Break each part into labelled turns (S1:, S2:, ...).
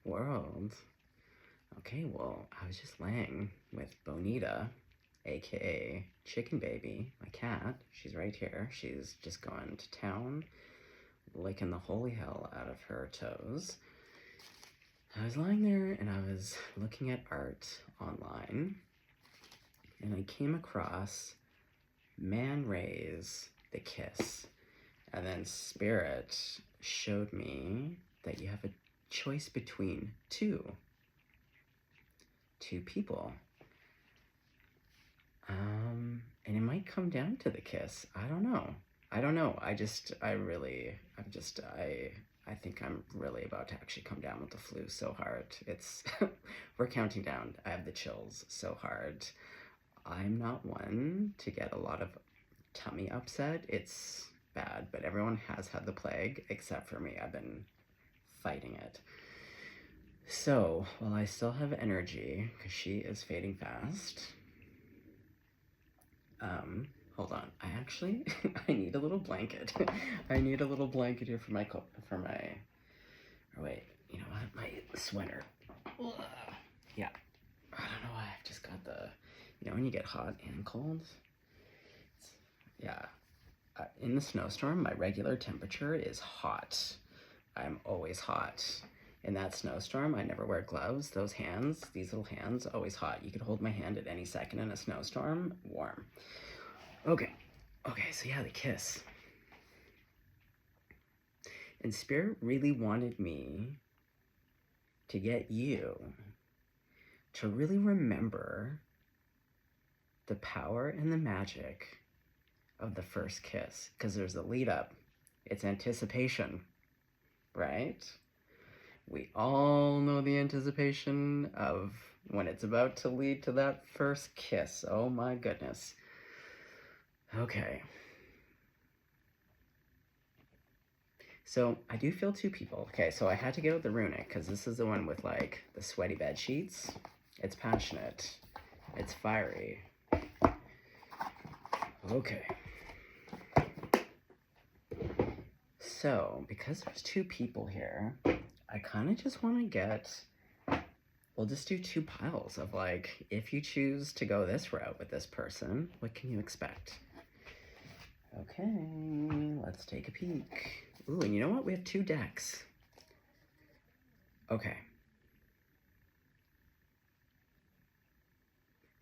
S1: world. Okay, well, I was just laying with Bonita, aka Chicken Baby, my cat. She's right here. She's just gone to town, licking the holy hell out of her toes. I was lying there and I was looking at art online, and I came across Man Ray's The Kiss. And then Spirit showed me that you have a choice between two people. And it might come down to the kiss. I don't know. I think I'm really about to actually come down with the flu so hard. It's, we're counting down. I have the chills so hard. I'm not one to get a lot of tummy upset. It's bad, but everyone has had the plague except for me. I've been fighting it. So, while I still have energy, because she is fading fast, hold on. I need a little blanket. I need a little blanket here for my, oh wait, you know what? My sweater. Ugh. Yeah. I don't know why I've just got the, you know when you get hot and cold? Yeah. In the snowstorm, my regular temperature is hot. I'm always hot. In that snowstorm, I never wear gloves. Those hands, these little hands, always hot. You could hold my hand at any second in a snowstorm, warm. Okay, so yeah, the kiss. And Spirit really wanted me to get you to really remember the power and the magic of the first kiss, because there's a lead up. It's anticipation, right? We all know the anticipation of when it's about to lead to that first kiss. Oh my goodness. Okay. So I do feel two people. Okay, so I had to get out the runic because this is the one with like the sweaty bed sheets. It's passionate. It's fiery. Okay. So because there's two people here, I kind of just want to get, we'll just do two piles of like, if you choose to go this route with this person, what can you expect? Okay, let's take a peek. Ooh, and you know what? We have two decks. Okay.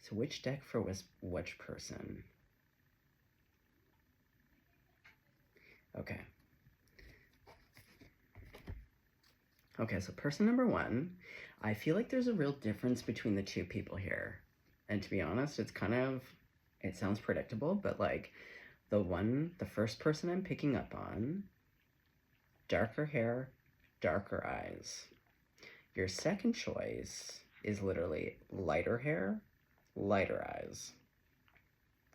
S1: So which deck for which person? Okay. Okay, so person number one, I feel like there's a real difference between the two people here. And to be honest, it's kind of, it sounds predictable, but like the first person I'm picking up on, darker hair, darker eyes. Your second choice is literally lighter hair, lighter eyes.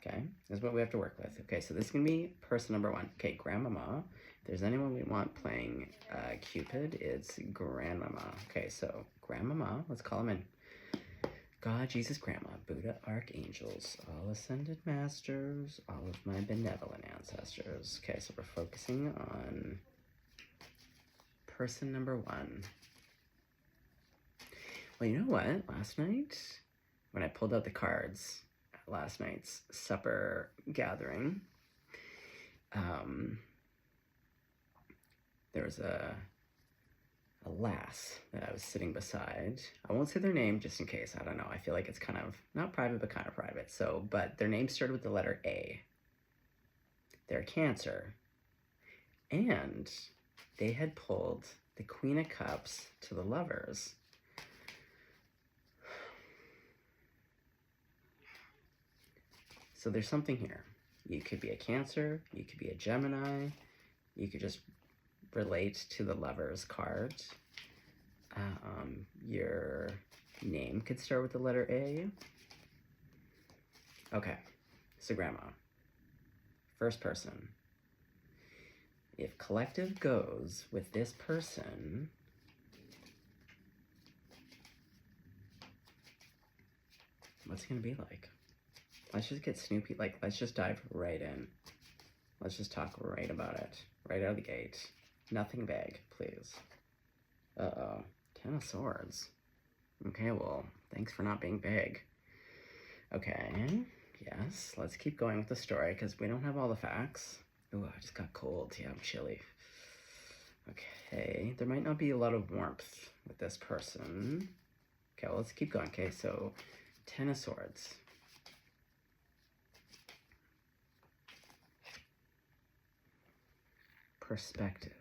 S1: Okay, this is what we have to work with. Okay, so this is gonna be person number one. Okay, Grandmama. If there's anyone we want playing Cupid, it's Grandmama. Okay, so Grandmama, let's call them in. God, Jesus, Grandma, Buddha, Archangels, all ascended masters, all of my benevolent ancestors. Okay, so we're focusing on person number one. Well, you know what? Last night, when I pulled out the cards, at last night's supper gathering, there was a lass that I was sitting beside. I won't say their name just in case. I don't know. I feel like it's kind of, not private, but kind of private. So, but their name started with the letter A. They're Cancer. And they had pulled the Queen of Cups to the Lovers. So there's something here. You could be a Cancer, you could be a Gemini, you could just relate to the Lovers card. Your name could start with the letter A. Okay, so Grandma, first person. If collective goes with this person, what's it gonna be like? Let's just get Snoopy, like, let's just dive right in. Let's just talk right about it, right out of the gate. Nothing vague, please. Uh-oh, Ten of Swords. Okay, well, thanks for not being big. Okay, yes, let's keep going with the story because we don't have all the facts. Oh, I just got cold. Yeah, I'm chilly. Okay, there might not be a lot of warmth with this person. Okay, well, let's keep going. Okay, so Ten of Swords. Perspective.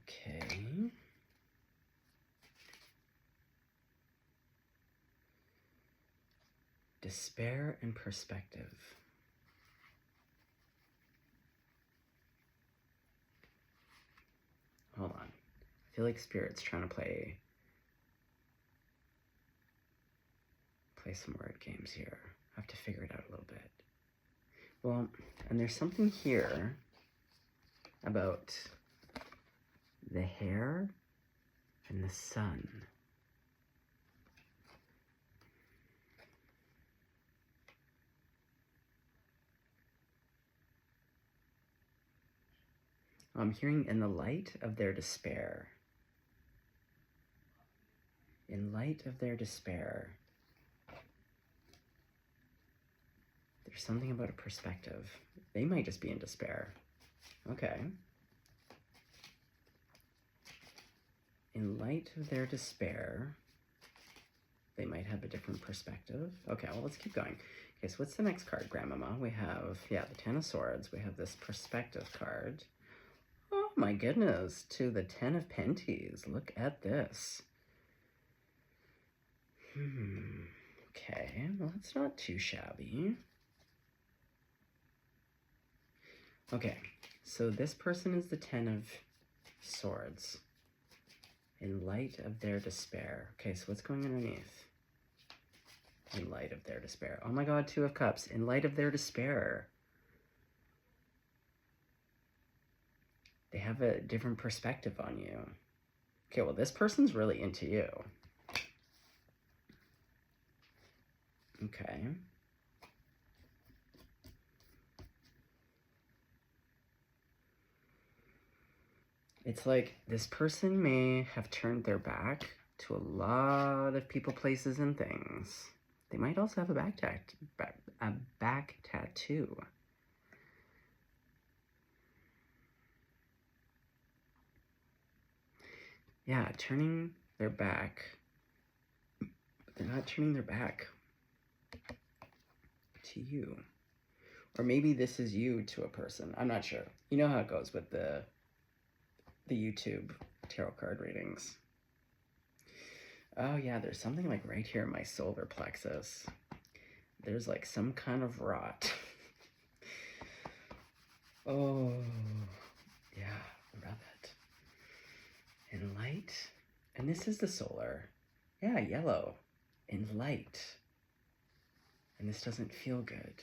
S1: Okay. Despair and perspective. Hold on. I feel like Spirit's trying to play some word games here. I have to figure it out a little bit. Well, and there's something here about the hair and the sun. I'm hearing in the light of their despair. In light of their despair. There's something about a perspective. They might just be in despair. Okay. In light of their despair, they might have a different perspective. Okay, well, let's keep going. Okay, so what's the next card, Grandmama? We have, yeah, the Ten of Swords. We have this perspective card. Oh my goodness, to the Ten of Penties. Look at this. Okay, well, it's not too shabby. Okay, so this person is the Ten of Swords. In light of their despair. Okay, so what's going underneath? In light of their despair. Oh my god, Two of Cups. In light of their despair. They have a different perspective on you. Okay, well, this person's really into you. Okay. It's like this person may have turned their back to a lot of people, places, and things. They might also have a back tattoo. Yeah, turning their back. But they're not turning their back to you. Or maybe this is you to a person. I'm not sure. You know how it goes with the YouTube tarot card readings. Oh yeah, there's something like right here in my solar plexus. There's like some kind of rot. Oh, yeah, rub it. In light, and this is the solar. Yeah, yellow. In light. And this doesn't feel good.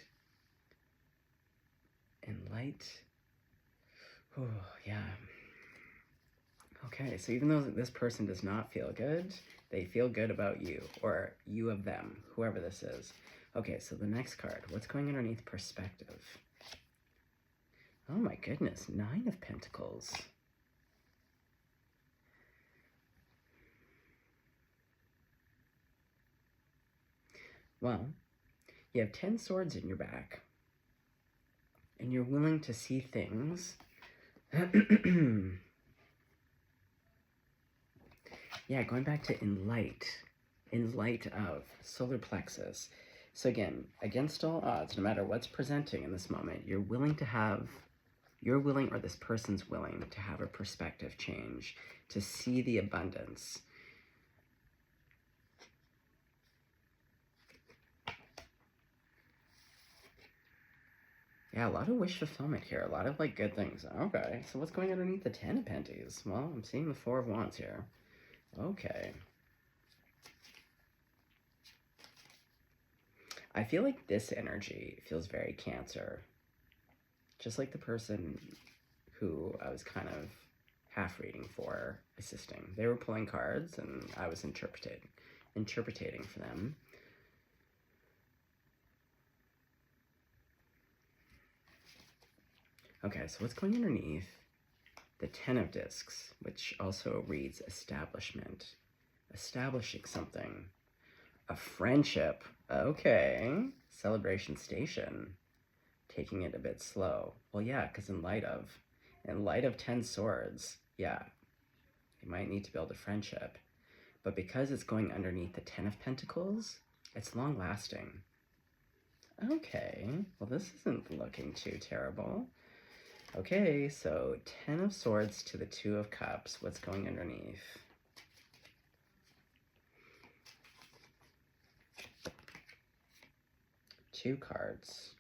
S1: In light. Oh, yeah. Okay, so even though this person does not feel good, they feel good about you, or you of them, whoever this is. Okay, so the next card, what's going underneath perspective? Oh my goodness, Nine of Pentacles. Well, you have 10 swords in your back, and you're willing to see things. Yeah, going back to in light of solar plexus. So again, against all odds, no matter what's presenting in this moment, you're willing, or this person's willing to have a perspective change, to see the abundance. Yeah, a lot of wish fulfillment here, a lot of like good things. Okay, so what's going underneath the Ten of Penties? Well, I'm seeing the Four of Wands here. Okay. I feel like this energy feels very Cancer. Just like the person who I was kind of half reading for, assisting. They were pulling cards and I was interpreting for them. Okay, so what's going underneath the Ten of Discs, which also reads establishment, establishing something, a friendship, okay, celebration station, taking it a bit slow. Well, yeah, because in light of 10 swords, yeah, you might need to build a friendship. But because it's going underneath the 10 of Pentacles, it's long lasting. Okay, well, this isn't looking too terrible. Okay, so 10 of Swords to the 2 of Cups. What's going underneath? Two cards.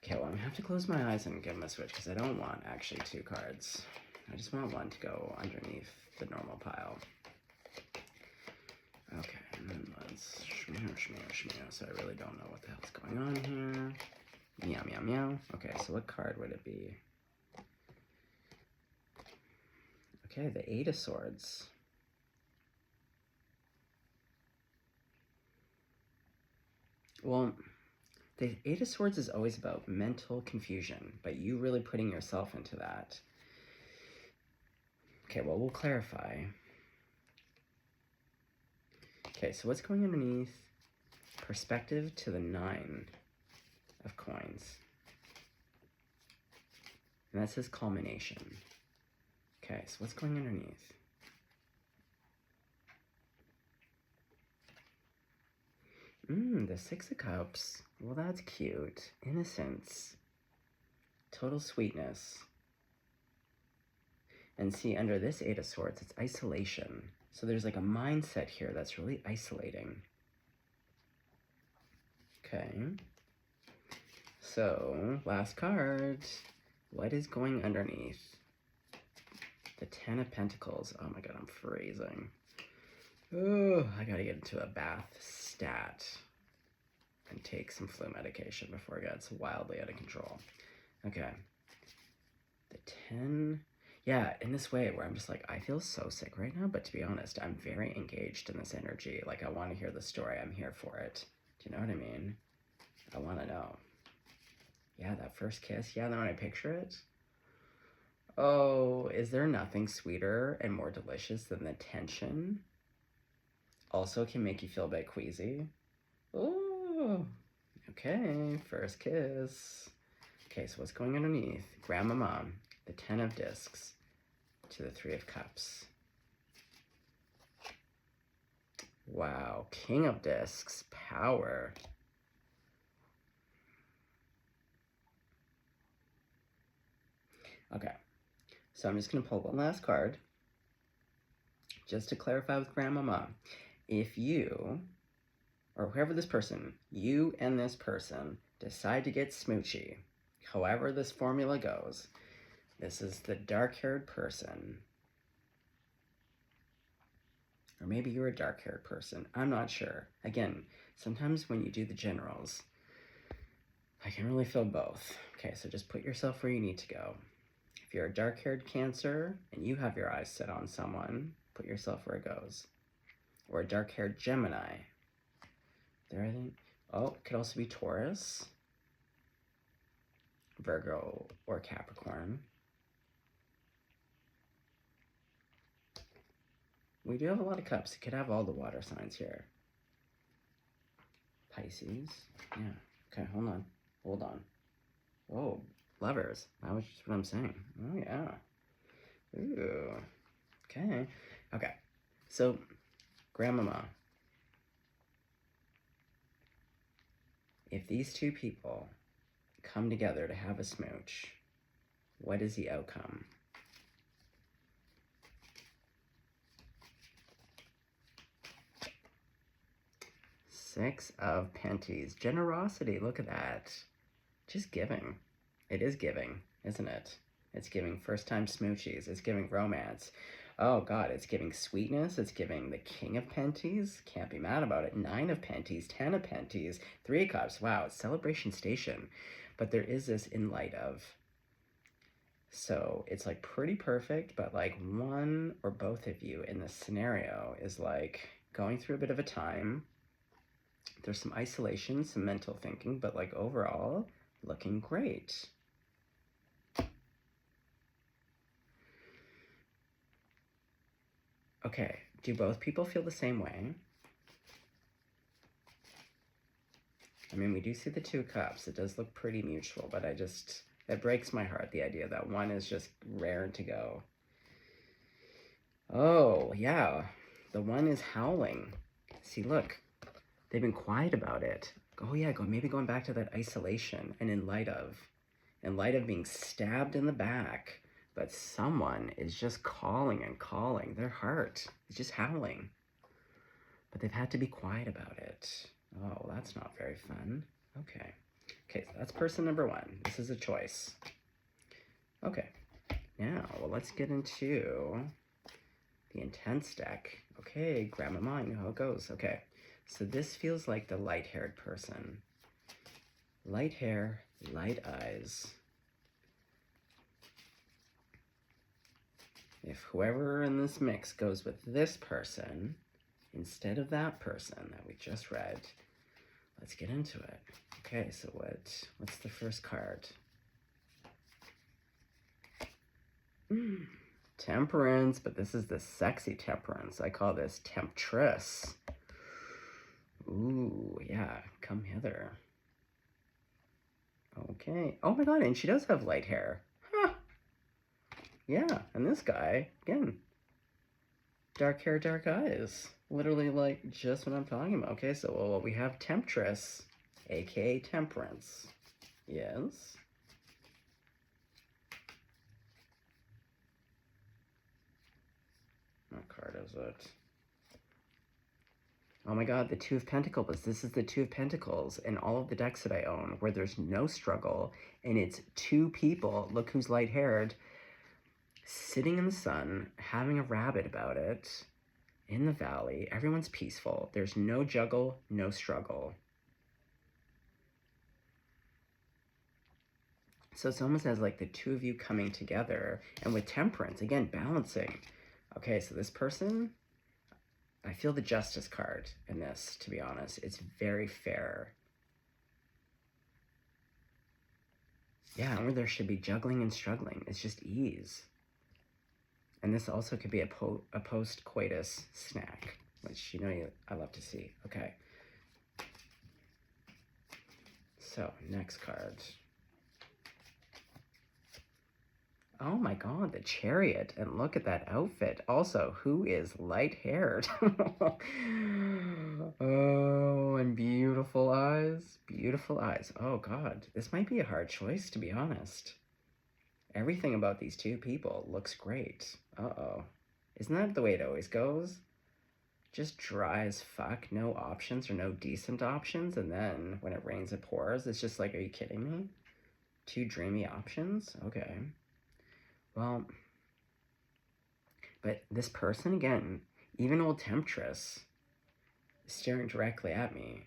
S1: Okay, well, I'm gonna have to close my eyes and give them a switch because I don't want actually two cards. I just want one to go underneath the normal pile. Okay, and then let's shmear. So I really don't know what the hell's going on here. Meow, meow, meow. Okay, so what card would it be? Okay, the Eight of Swords. Well, the Eight of Swords is always about mental confusion, but you really putting yourself into that. Okay, well, we'll clarify. Okay, so what's going underneath? Perspective to the 9 of coins. And that says culmination. Okay, so what's going underneath? The 6 of Cups. Well, that's cute. Innocence. Total sweetness. And see, under this 8 of Swords, it's isolation. So there's like a mindset here that's really isolating. Okay. So, last card. What is going underneath? The 10 of Pentacles. Oh my god, I'm freezing. Oh, I gotta get into a bath stat and take some flu medication before it gets wildly out of control. Okay. The 10. Yeah, in this way where I'm just like, I feel so sick right now, but to be honest, I'm very engaged in this energy. Like, I want to hear the story. I'm here for it. Do you know what I mean? I want to know. Yeah, that first kiss. Yeah, then when I picture it. Oh, is there nothing sweeter and more delicious than the tension? Also can make you feel a bit queasy. Oh, okay, first kiss. Okay, so what's going underneath? Grandmama, the 10 of Discs to the 3 of Cups. Wow, King of Discs, power. Okay, so I'm just going to pull one last card. Just to clarify with Grandmama, if you, or whoever this person, you and this person decide to get smoochy, however this formula goes, this is the dark-haired person. Or maybe you're a dark-haired person. I'm not sure. Again, sometimes when you do the generals, I can really feel both. Okay, so just put yourself where you need to go. If you're a dark-haired Cancer and you have your eyes set on someone, put yourself where it goes. Or a dark-haired Gemini. There, I think. Oh, it could also be Taurus, Virgo, or Capricorn. We do have a lot of cups. It could have all the water signs here. Pisces. Yeah. Okay, hold on. Hold on. Whoa, lovers. That was just what I'm saying. Oh, yeah. Ooh. Okay. Okay. So, Grandmama. If these two people come together to have a smooch, what is the outcome? Six of Pentacles. Generosity. Look at that. Just giving. It is giving, isn't it? It's giving first-time smoochies. It's giving romance. Oh, God, it's giving sweetness. It's giving the King of Pentacles. Can't be mad about it. 9 of Pentacles, 10 of Pentacles, 3 of Cups. Wow, it's Celebration Station. But there is this in light of. So it's like pretty perfect, but like one or both of you in this scenario is like going through a bit of a time. There's some isolation, some mental thinking, but like overall, looking great. Okay, do both people feel the same way? I mean, we do see the 2 cups. It does look pretty mutual, but it breaks my heart, the idea that one is just raring to go. Oh, yeah, the one is howling. See, look, they've been quiet about it. Oh yeah, maybe going back to that isolation and in light of being stabbed in the back, but someone is just calling and calling. Their heart is just howling. But they've had to be quiet about it. Oh, that's not very fun. Okay. Okay, so that's person number 1. This is a choice. Okay. Now, well, let's get into the intense deck. Okay, grab my mind, how it goes. Okay, so this feels like the light-haired person. Light hair, light eyes. If whoever in this mix goes with this person instead of that person that we just read, let's get into it. Okay, so what's the first card? Temperance, but this is the sexy temperance. I call this temptress. Ooh, yeah, come hither. Okay. Oh my god, and she does have light hair. Huh. Yeah, and this guy, again, dark hair, dark eyes. Literally, like, just what I'm talking about. Okay, so well, we have temptress, aka temperance. Yes. What card is it? Oh my god, the 2 of Pentacles. This is the 2 of Pentacles in all of the decks that I own, where there's no struggle, and it's 2 people, look who's light-haired, sitting in the sun, having a rabbit about it, in the valley. Everyone's peaceful. There's no juggle, no struggle. So it's almost as like the 2 of you coming together, and with temperance, again, balancing. Okay, so this person, I feel the justice card in this, to be honest. It's very fair. Yeah, or there should be juggling and struggling. It's just ease. And this also could be a post-coitus snack, which, I love to see. Okay. So, next card. Oh my god, the Chariot. And look at that outfit. Also, who is light-haired? Oh, and beautiful eyes. Beautiful eyes. Oh god, this might be a hard choice, to be honest. Everything about these 2 people looks great. Uh-oh. Isn't that the way it always goes? Just dry as fuck, no options or no decent options, and then when it rains it pours. It's just like, are you kidding me? 2 dreamy options? Okay. Well, but this person, again, even old Temptress, is staring directly at me.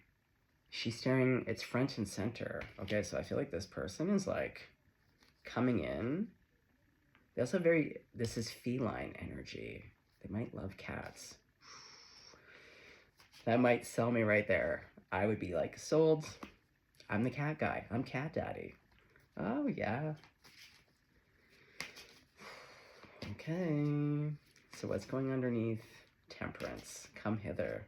S1: She's staring, it's front and center. Okay, so I feel like this person is like coming in. They also this is feline energy. They might love cats. That might sell me right there. I would be like, sold. I'm the cat guy. I'm cat daddy. Oh, yeah. Okay. So what's going underneath Temperance? Come hither.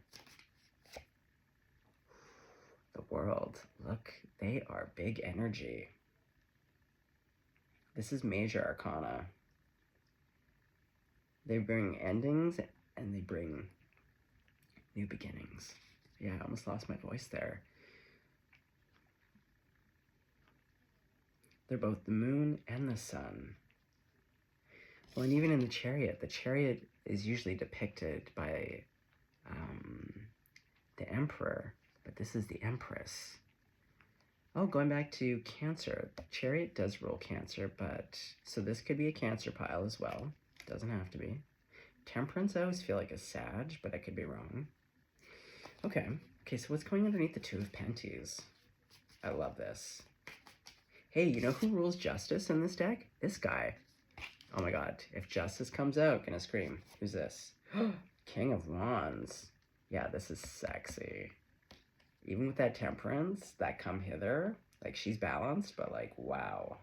S1: The World. Look, they are big energy. This is major arcana. They bring endings and they bring new beginnings. Yeah, I almost lost my voice there. They're both the moon and the sun. Well, and even in the Chariot is usually depicted by the Emperor, but this is the Empress. Oh, going back to Cancer. The Chariot does rule Cancer, but so this could be a Cancer pile as well. Doesn't have to be. Temperance, I always feel like a Sag, but I could be wrong. Okay, so what's going underneath the 2 of Penties? I love this. Hey, you know who rules Justice in this deck? This guy. Oh my god, if Justice comes out, gonna scream. Who's this? King of Wands. Yeah, this is sexy. Even with that Temperance, that come hither, like she's balanced, but like, wow.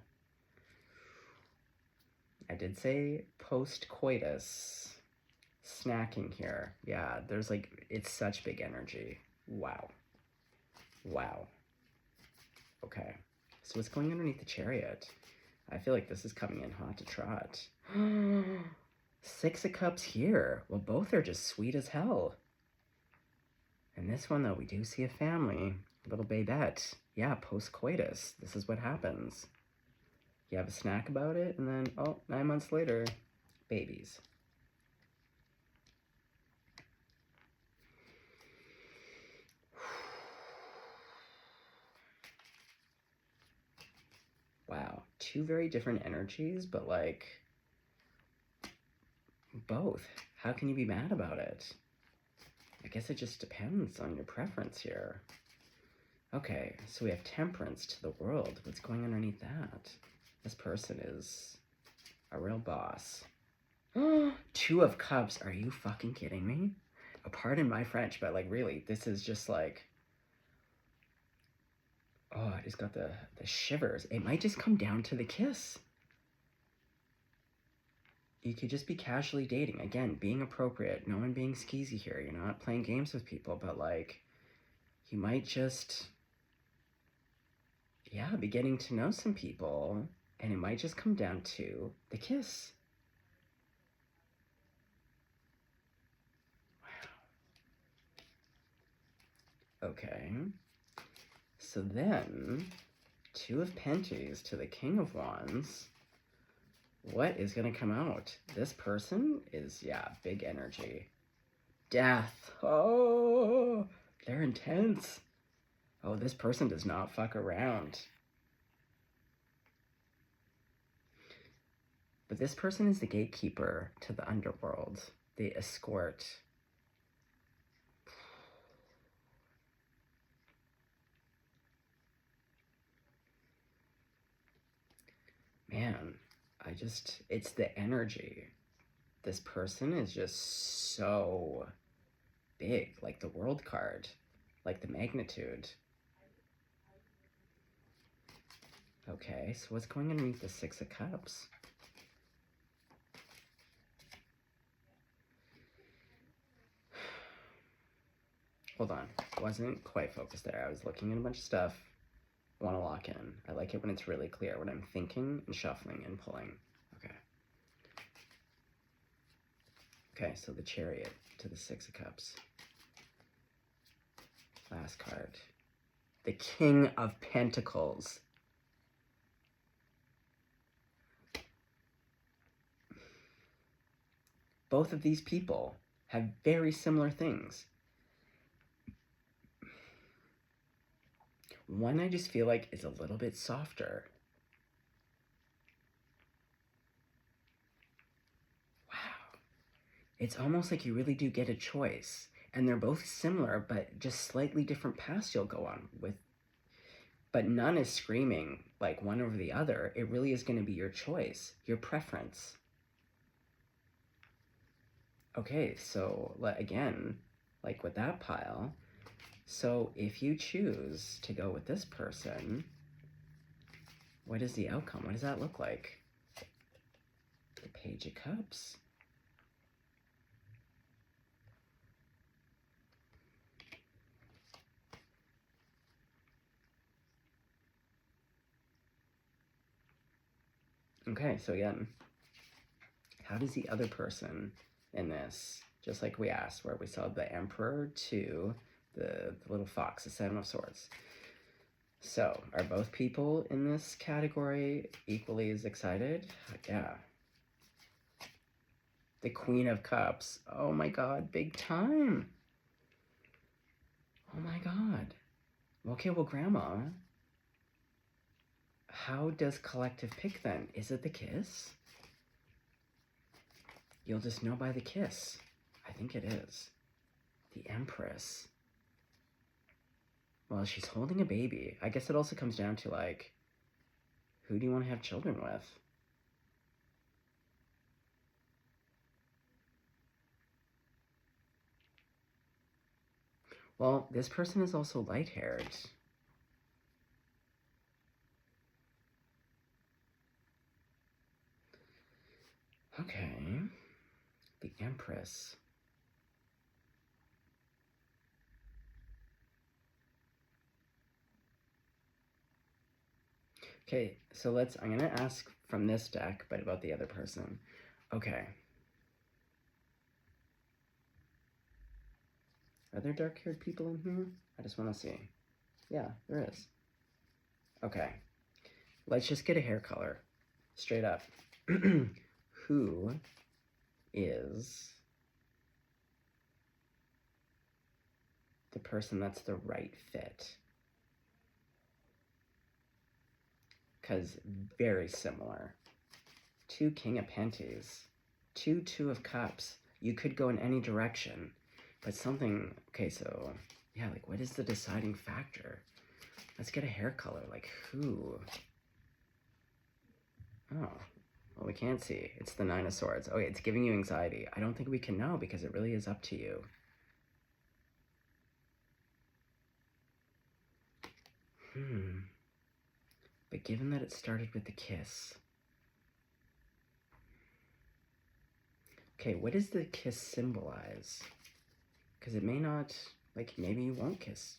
S1: I did say post-coitus. snacking here. Yeah, there's like, it's such big energy. Wow. Wow. Okay. So what's going underneath the Chariot? I feel like this is coming in hot to trot. Six of Cups here. Well, both are just sweet as hell. And this one, though, we do see a family. Little babette. Yeah, post-coitus. This is what happens. You have a snack about it, and then, oh, 9 months later, babies. Wow. Two very different energies, but, like, both. How can you be mad about it? I guess it just depends on your preference here. Okay, so we have Temperance to the World. What's going underneath that? This person is a real boss. Two of Cups. Are you fucking kidding me? Pardon my French, but like really, this is just like, oh, I just got the shivers. It might just come down to the kiss. You could just be casually dating. Again, being appropriate. No one being skeezy here. You're not playing games with people, but like, you might just, yeah, be getting to know some people, and it might just come down to the kiss. Wow. Okay. So then, Two of Pentacles to the King of Wands. What is going to come out? This person is, yeah, big energy. Death. Oh, they're intense. Oh, this person does not fuck around. But this person is the gatekeeper to the underworld. The escort. Man, it's the energy. This person is just so big, like the World card, like the magnitude. Okay, so what's going underneath the Six of Cups? Hold on, wasn't quite focused there. I was looking at a bunch of stuff. Want to lock in. I like it when it's really clear, when I'm thinking and shuffling and pulling. Okay. Okay, so the Chariot to the Six of Cups. Last card. The King of Pentacles. Both of these people have very similar things. One I just feel like is a little bit softer. Wow. It's almost like you really do get a choice. And they're both similar, but just slightly different paths you'll go on with. But none is screaming like one over the other. It really is going to be your choice, your preference. Okay, so again, like with that pile, so if you choose to go with this person, what is the outcome? What does that look like? The Page of Cups. Okay, so again, how does the other person in this, just like we asked, where we saw the Emperor to the little fox, the Seven of Swords. So, are both people in this category equally as excited? Yeah. The Queen of Cups. Oh my god, big time. Oh my god. Okay, well, Grandma, how does collective pick then? Is it the kiss? You'll just know by the kiss. I think it is. The Empress. Well, she's holding a baby. I guess it also comes down to, like, who do you want to have children with? Well, this person is also light-haired. Okay. The Empress. Okay, so I'm gonna ask from this deck, but about the other person. Okay. Are there dark-haired people in here? I just want to see. Yeah, there is. Okay. Let's just get a hair color. Straight up. Who is the person that's the right fit? Because very similar. 2 King of Penties. 2 of Cups. You could go in any direction. But something... Okay, so... Yeah, like, what is the deciding factor? Let's get a hair color. Like, who? Oh. Well, we can't see. It's the 9 of Swords. Okay, it's giving you anxiety. I don't think we can know because it really is up to you. But given that it started with the kiss... Okay, what does the kiss symbolize? Because it may not... Like, maybe you won't kiss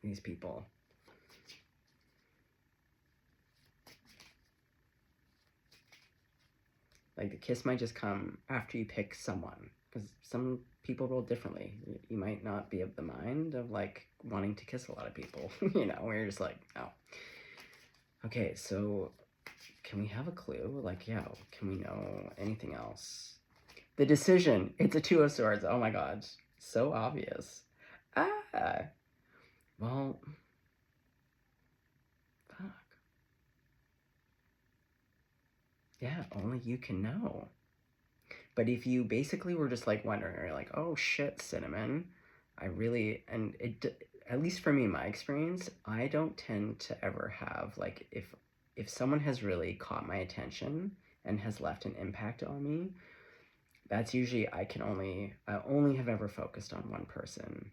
S1: these people. Like, the kiss might just come after you pick someone. Because some people roll differently. You might not be of the mind of, like, wanting to kiss a lot of people. You know, where you're just like, oh. Okay, so can we have a clue? Like, yeah, can we know anything else? The decision. It's a 2 of Swords. Oh my god. So obvious. Ah. Well. Fuck. Yeah, only you can know. But if you basically were just like wondering, or like, oh shit, Cinnamon, I really, and it, at least for me, my experience, I don't tend to ever have, like, if someone has really caught my attention and has left an impact on me, that's usually, I only have ever focused on one person.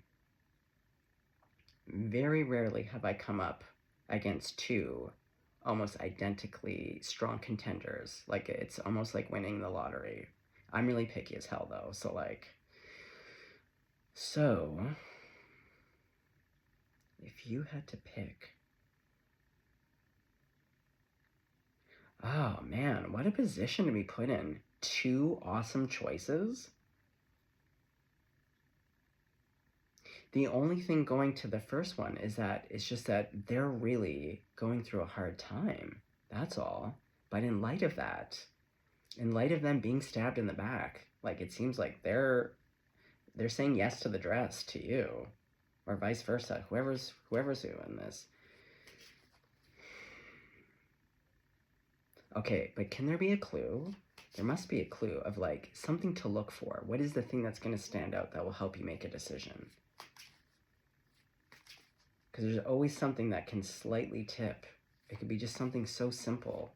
S1: Very rarely have I come up against 2 almost identically strong contenders. Like, it's almost like winning the lottery. I'm really picky as hell, though, so, like... So... If you had to pick... Oh, man, what a position to be put in. 2 awesome choices? The only thing going to the first one is that it's just that they're really going through a hard time. That's all. But in light of that, in light of them being stabbed in the back, like, it seems like they're saying yes to the dress to you, or vice versa. Whoever's who in this. Okay, but can there be a clue? There must be a clue of, like, something to look for. What is the thing that's going to stand out that will help you make a decision? Because there's always something that can slightly tip. It could be just something so simple.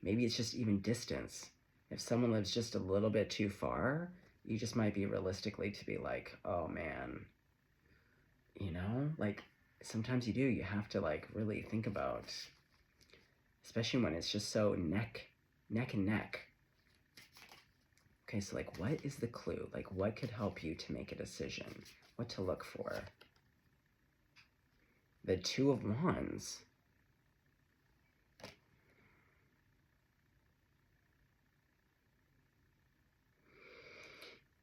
S1: Maybe it's just even distance. If someone lives just a little bit too far, you just might be realistically to be like, oh man, you know? Like, sometimes you do. You have to, like, really think about, especially when it's just so neck and neck. Okay, so, like, what is the clue? Like, what could help you to make a decision? What to look for? The 2 of Wands.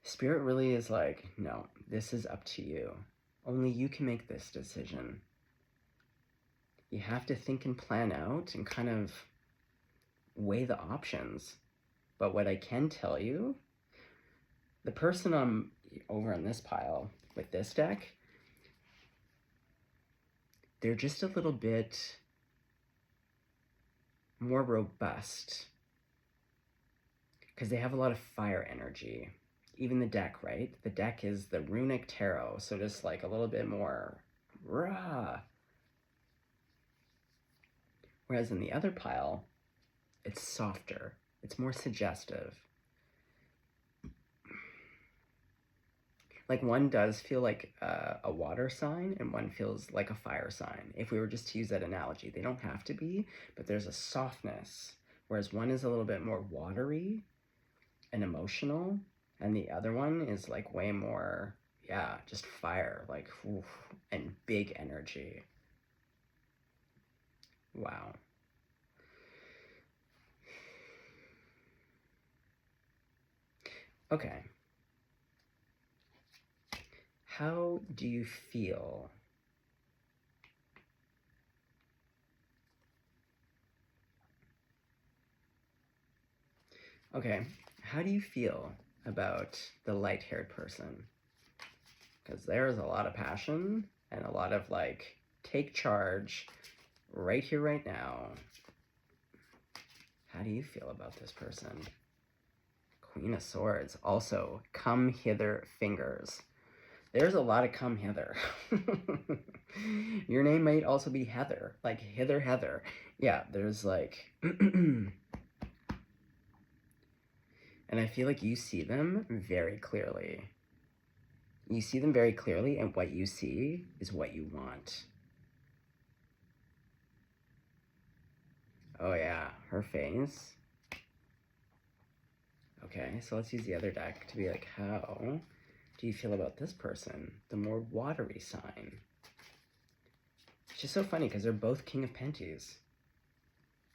S1: Spirit really is like, no, this is up to you. Only you can make this decision. You have to think and plan out and kind of weigh the options. But what I can tell you, the person over on this pile with this deck, they're just a little bit more robust because they have a lot of fire energy. Even the deck, right? The deck is the Runic Tarot, so just like a little bit more rah. Whereas in the other pile, it's softer. It's more suggestive. Like, one does feel like a water sign and one feels like a fire sign. If we were just to use that analogy, they don't have to be, but there's a softness. Whereas one is a little bit more watery and emotional, and the other one is like way more, yeah, just fire, like, oof, and big energy. Wow. Okay. How do you feel? Okay, how do you feel about the light-haired person? Because there's a lot of passion and a lot of like, take charge right here, right now. How do you feel about this person? Queen of Swords. Also, come hither fingers. There's a lot of come hither. Your name might also be Heather. Like, hither, Heather. Yeah, there's like... and I feel like you see them very clearly. You see them very clearly, and what you see is what you want. Oh yeah, her face. Okay, so let's use the other deck to be like, how do you feel about this person? The more watery sign. It's just so funny because they're both King of Pentacles.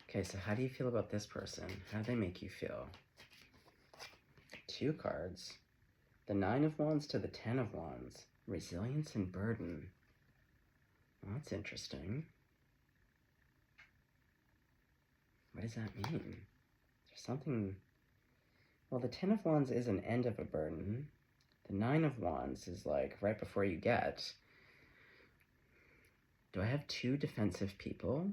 S1: Okay, so how do you feel about this person? How do they make you feel? Two cards. The Nine of Wands to the Ten of Wands. Resilience and burden. Well, that's interesting. What does that mean? There's something... Well, the Ten of Wands is an end of a burden. The Nine of Wands is like right before you get. Do I have two defensive people?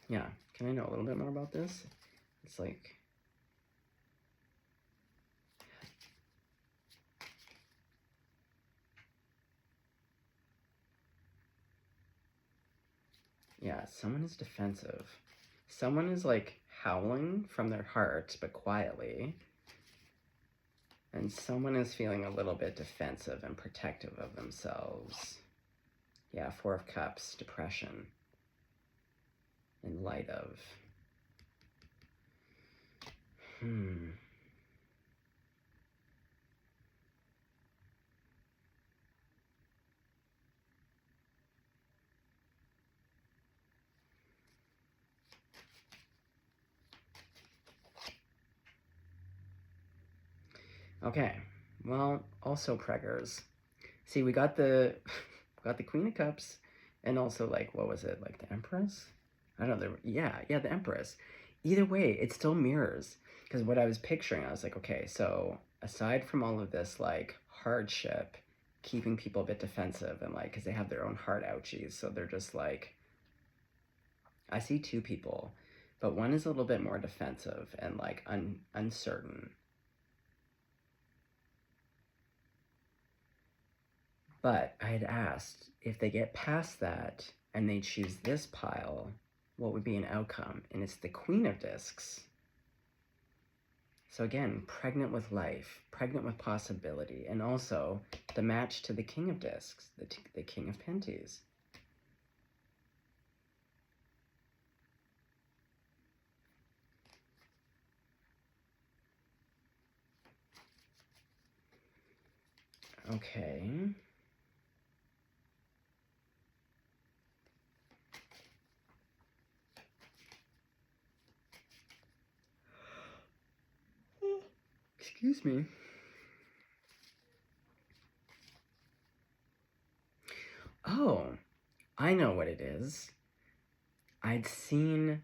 S1: Yeah, can I know a little bit more about this? It's like... Yeah, someone is defensive. Someone is like howling from their heart, but quietly. And someone is feeling a little bit defensive and protective of themselves. Yeah, Four of Cups, depression. In light of... Okay, well, also preggers. See, we got the Queen of Cups, and also like, what was it, like the Empress? I don't know. Yeah, the Empress. Either way, it still mirrors. Because what I was picturing, I was like, okay, so aside from all of this like hardship, keeping people a bit defensive and like, because they have their own heart ouchies, so they're just like, I see two people, but one is a little bit more defensive and like uncertain. But I had asked if they get past that and they choose this pile, what would be an outcome? And it's the Queen of Discs. So again, pregnant with life, pregnant with possibility, and also the match to the King of Discs, the King of Pentacles. Okay. Excuse me. Oh, I know what it is. I'd seen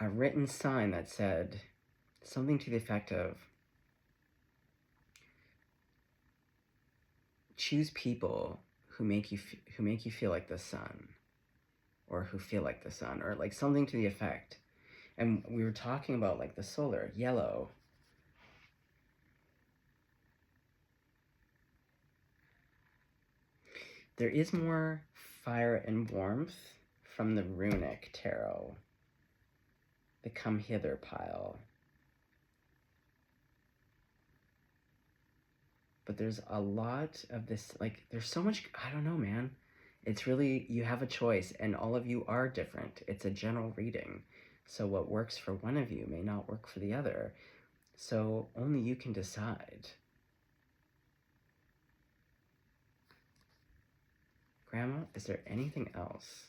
S1: a written sign that said something to the effect of, choose people who make you feel like the sun, or who feel like the sun, or like something to the effect. And we were talking about like the solar, yellow. There is more fire and warmth from the runic tarot, the come hither pile. But there's a lot of this, like, there's so much, I don't know, man. It's really, you have a choice, and all of you are different. It's a general reading. So what works for one of you may not work for the other. So only you can decide. Grandma, is there anything else?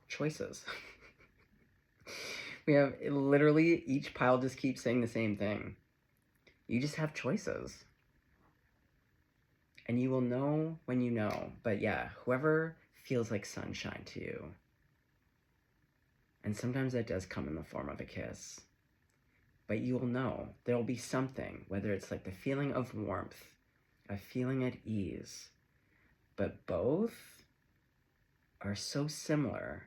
S1: Choices. We have literally each pile just keeps saying the same thing. You just have choices. And you will know when you know. But yeah, whoever feels like sunshine to you. And sometimes that does come in the form of a kiss. But you will know. There'll be something, whether it's like the feeling of warmth, a feeling at ease. But both are so similar.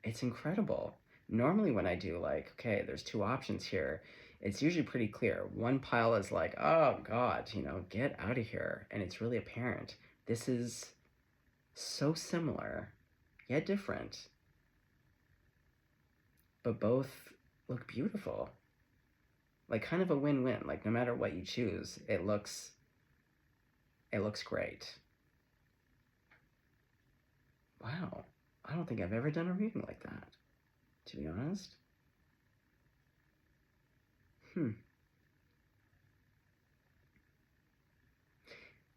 S1: It's incredible. Normally when I do like, okay, there's two options here, it's usually pretty clear. One pile is like, oh God, get out of here. And it's really apparent. This is so similar, yet different. But both look beautiful. Like kind of a win-win. Like no matter what you choose, it looks great. Wow. I don't think I've ever done a reading like that, to be honest.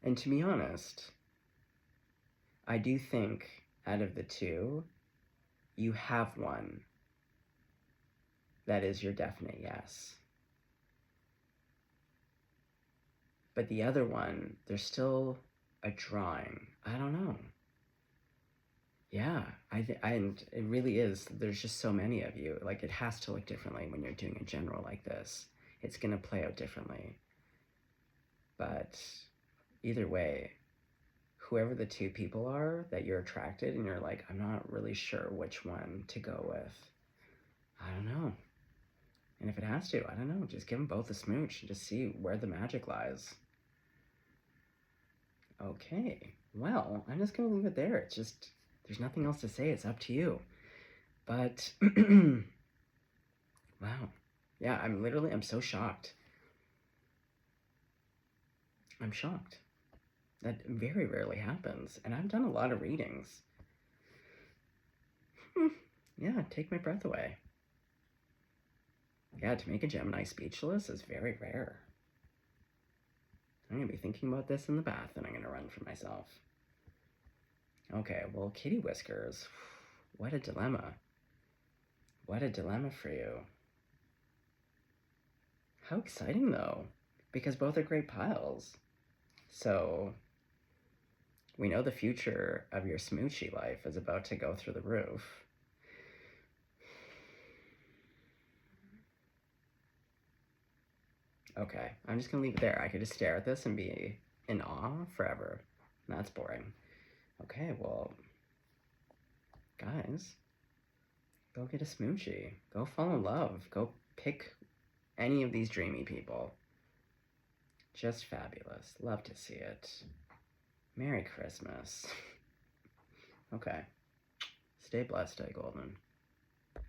S1: And to be honest, I do think out of the two, you have one that is your definite yes. But the other one, there's still a drawing. I don't know. Yeah, and it really is. There's just so many of you. Like it has to look differently when you're doing a general like this. It's gonna play out differently. But either way, whoever the two people are that you're attracted and you're like, I'm not really sure which one to go with. I don't know. And if it has to, I don't know, just give them both a smooch and just see where the magic lies. Okay, well, I'm just gonna leave it there. It's just, there's nothing else to say. It's up to you. But, wow. Yeah, I'm so shocked. I'm shocked. That very rarely happens. And I've done a lot of readings. Yeah, take my breath away. Yeah, to make a Gemini speechless is very rare. I'm gonna be thinking about this in the bath and I'm gonna run for myself. Okay, well, Kitty Whiskers, what a dilemma. What a dilemma for you. How exciting though, because both are great piles. So, we know the future of your smoochy life is about to go through the roof. Okay, I'm just gonna leave it there. I could just stare at this and be in awe forever. That's boring. Okay, well, guys, go get a smoochie. Go fall in love. Go pick any of these dreamy people. Just fabulous. Love to see it. Merry Christmas. Okay. Stay blessed, stay golden.